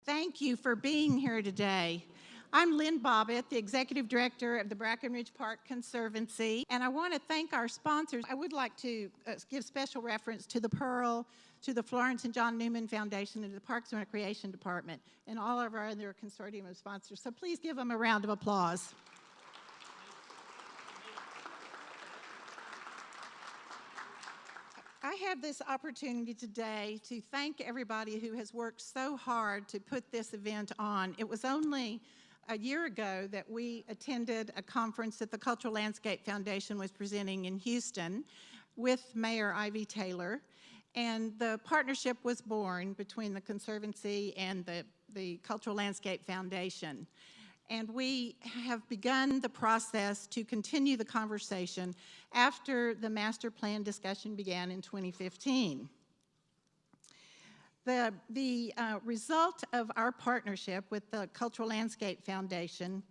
Thank you for being here today. I'm Lynn Bobbitt, the Executive Director of the Brackenridge Park Conservancy, and I want to thank our sponsors. I would like to give special reference to the Pearl, to the Florence and John Newman Foundation, and to the Parks and Recreation Department, and all of our other consortium of sponsors. So please give them a round of applause. I have this opportunity today to thank everybody who has worked so hard to put this event on. It was only a year ago that we attended a conference that the Cultural Landscape Foundation was presenting in Houston with Mayor Ivy Taylor, and the partnership was born between the Conservancy and the Cultural Landscape Foundation. And we have begun the process to continue the conversation after the master plan discussion began in 2015. The result of our partnership with the Cultural Landscape Foundation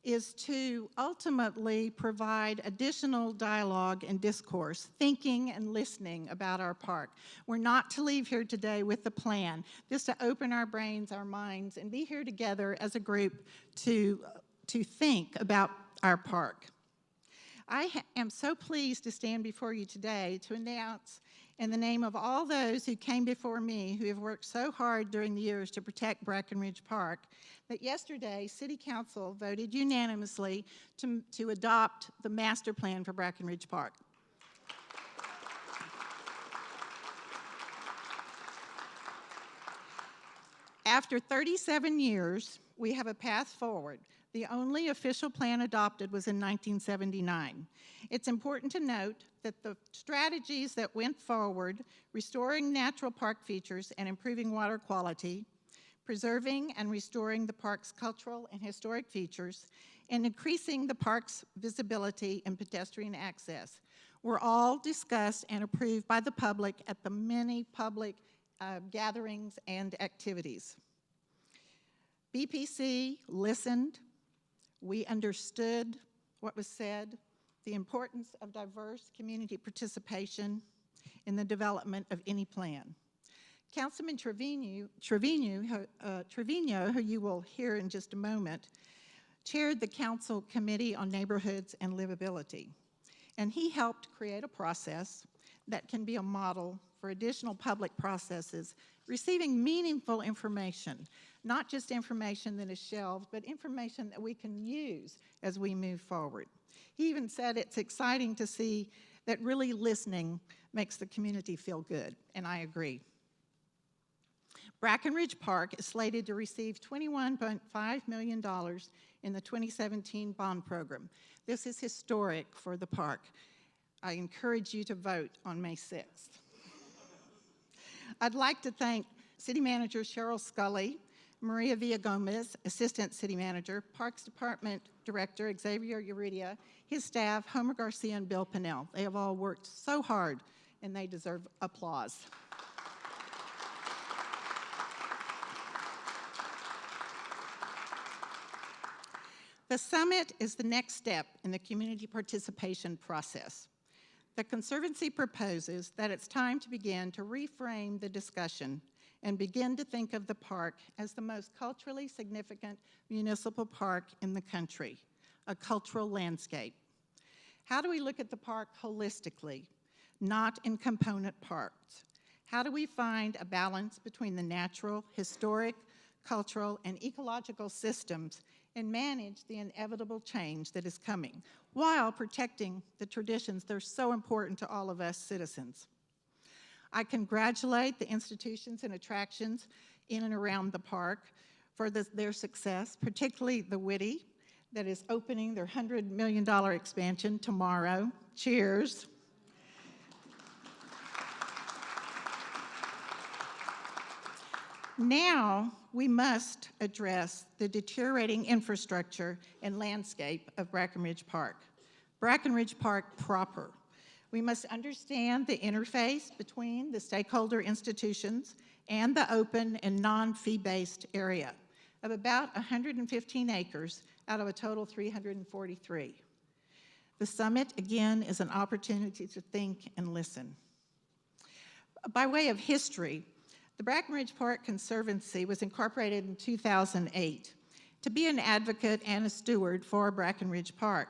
is to ultimately provide additional dialogue and discourse, thinking and listening about our park. We're not to leave here today with the plan, just to open our brains, our minds, and be here together as a group to think about our park. I am so pleased to stand before you today to announce, in the name of all those who came before me who have worked so hard during the years to protect Brackenridge Park, that yesterday City Council voted unanimously to adopt the master plan for Brackenridge Park. After 37 years, we have a path forward. The only official plan adopted was in 1979. It's important to note that the strategies that went forward, restoring natural park features and improving water quality, preserving and restoring the park's cultural and historic features, and increasing the park's visibility and pedestrian access, were all discussed and approved by the public at the many public gatherings and activities. BPC listened. We understood what was said, the importance of diverse community participation in the development of any plan. Councilman Trevino, who you will hear in just a moment, chaired the Council Committee on Neighborhoods and Livability, and he helped create a process that can be a model for additional public processes, receiving meaningful information, not just information that is shelved, but information that we can use as we move forward. He even said it's exciting to see that really listening makes the community feel good, and I agree. Brackenridge Park is slated to receive $21.5 million in the 2017 bond program. This is historic for the park. I encourage you to vote on May 6th. I'd like to thank City Manager Cheryl Scully, Maria Villagomez, Assistant City Manager, Parks Department Director Xavier Uridia, his staff, Homer Garcia and Bill Pinnell. They have all worked so hard and they deserve applause. The summit is the next step in the community participation process. The Conservancy proposes that it's time to begin to reframe the discussion and begin to think of the park as the most culturally significant municipal park in the country, a cultural landscape. How do we look at the park holistically, not in component parts? How do we find a balance between the natural, historic, cultural, and ecological systems and manage the inevitable change that is coming, while protecting the traditions that are so important to all of us citizens? I congratulate the institutions and attractions in and around the park for their success, particularly the Whitty, that is opening their $100 million expansion tomorrow. Cheers. Now, we must address the deteriorating infrastructure and landscape of Brackenridge Park. Brackenridge Park proper. We must understand the interface between the stakeholder institutions and the open and non-fee-based area of about 115 acres out of a total 343. The summit, again, is an opportunity to think and listen. By way of history, The Brackenridge Park Conservancy was incorporated in 2008 to be an advocate and a steward for Brackenridge Park.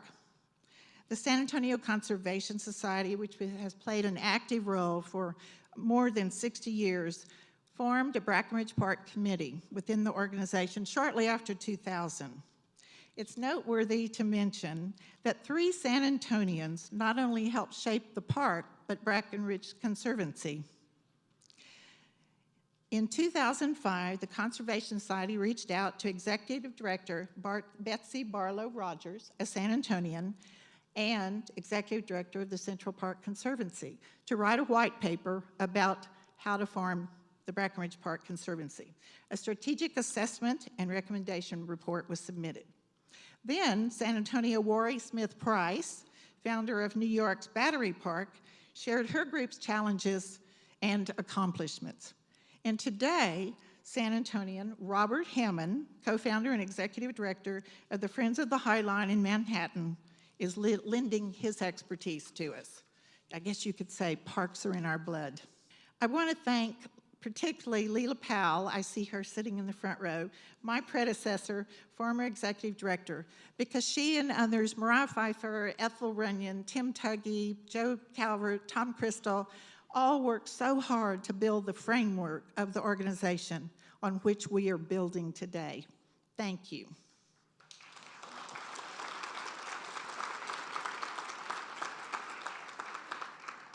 The San Antonio Conservation Society, which has played an active role for more than 60 years, formed a Brackenridge Park Committee within the organization shortly after 2000. It's noteworthy to mention that 3 San Antonians not only helped shape the park, but Brackenridge Conservancy. In 2005, the Conservation Society reached out to Executive Director Betsy Barlow Rogers, a San Antonian, and Executive Director of the Central Park Conservancy, to write a white paper about how to form the Brackenridge Park Conservancy. A strategic assessment and recommendation report was submitted. Then, San Antonio Worry Smith Price, founder of New York's Battery Park, shared her group's challenges and accomplishments. And today, San Antonian Robert Hammond, co-founder and executive director of the Friends of the High Line in Manhattan, is lending his expertise to us. I guess you could say parks are in our blood. I want to thank particularly Leela Powell, I see her sitting in the front row, my predecessor, former executive director, because she and others, Mariah Pfeiffer, Ethel Runyon, Tim Tuggy, Joe Calvert, Tom Crystal, all worked so hard to build the framework of the organization on which we are building today. Thank you.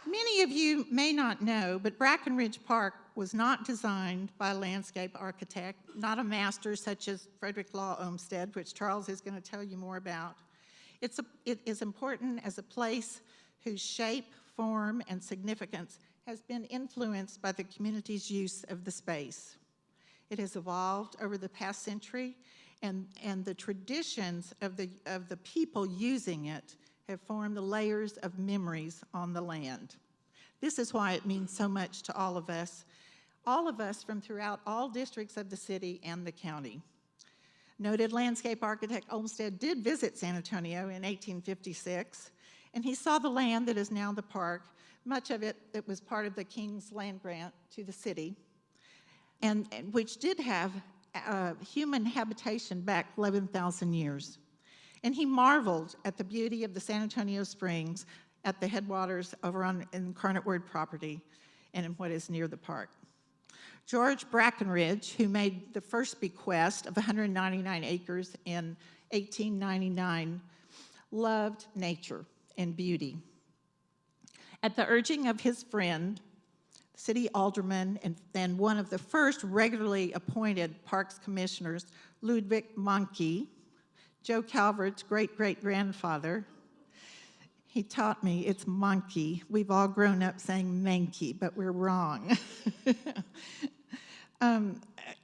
Many of you may not know, but Brackenridge Park was not designed by a landscape architect, not a master such as Frederick Law Olmsted, which Charles is going to tell you more about. It is important as a place whose shape, form, and significance has been influenced by the community's use of the space. It has evolved over the past century, and the traditions of the people using it have formed the layers of memories on the land. This is why it means so much to all of us from throughout all districts of the city and the county. Noted landscape architect Olmsted did visit San Antonio in 1856, and he saw the land that is now the park, much of it that was part of the King's land grant to the city, and which did have human habitation back 11,000 years. And he marveled at the beauty of the San Antonio Springs at the headwaters over on Incarnate Word property and in what is near the park. George Brackenridge, who made the first bequest of 199 acres in 1899, loved nature and beauty. At the urging of his friend, city alderman, and one of the first regularly appointed parks commissioners, Ludwig Monkey, Joe Calvert's great-great-grandfather, he taught me it's monkey. We've all grown up saying manky, but we're wrong.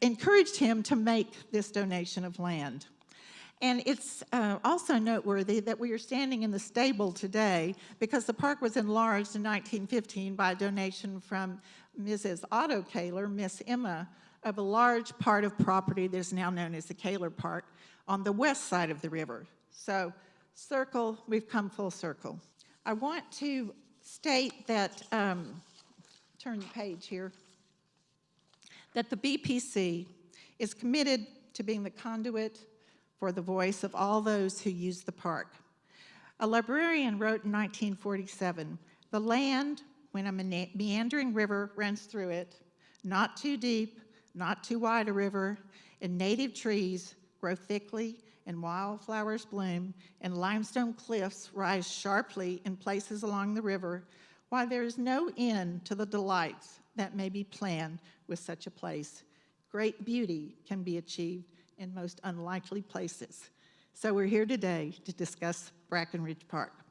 Encouraged him to make this donation of land. And it's also noteworthy that we are standing in the stable today because the park was enlarged in 1915 by a donation from Mrs. Otto Kaler, Miss Emma, of a large part of property that is now known as the Kaler Park on the west side of the river. So, we've come full circle. I want to state that, turn the page here, that the BPC is committed to being the conduit for the voice of all those who use the park. A librarian wrote in 1947, "The land, when a meandering river runs through it, not too deep, not too wide a river, and native trees grow thickly, and wildflowers bloom, and limestone cliffs rise sharply in places along the river, why there is no end to the delights that may be planned with such a place. Great beauty can be achieved in most unlikely places." So we're here today to discuss Brackenridge Park.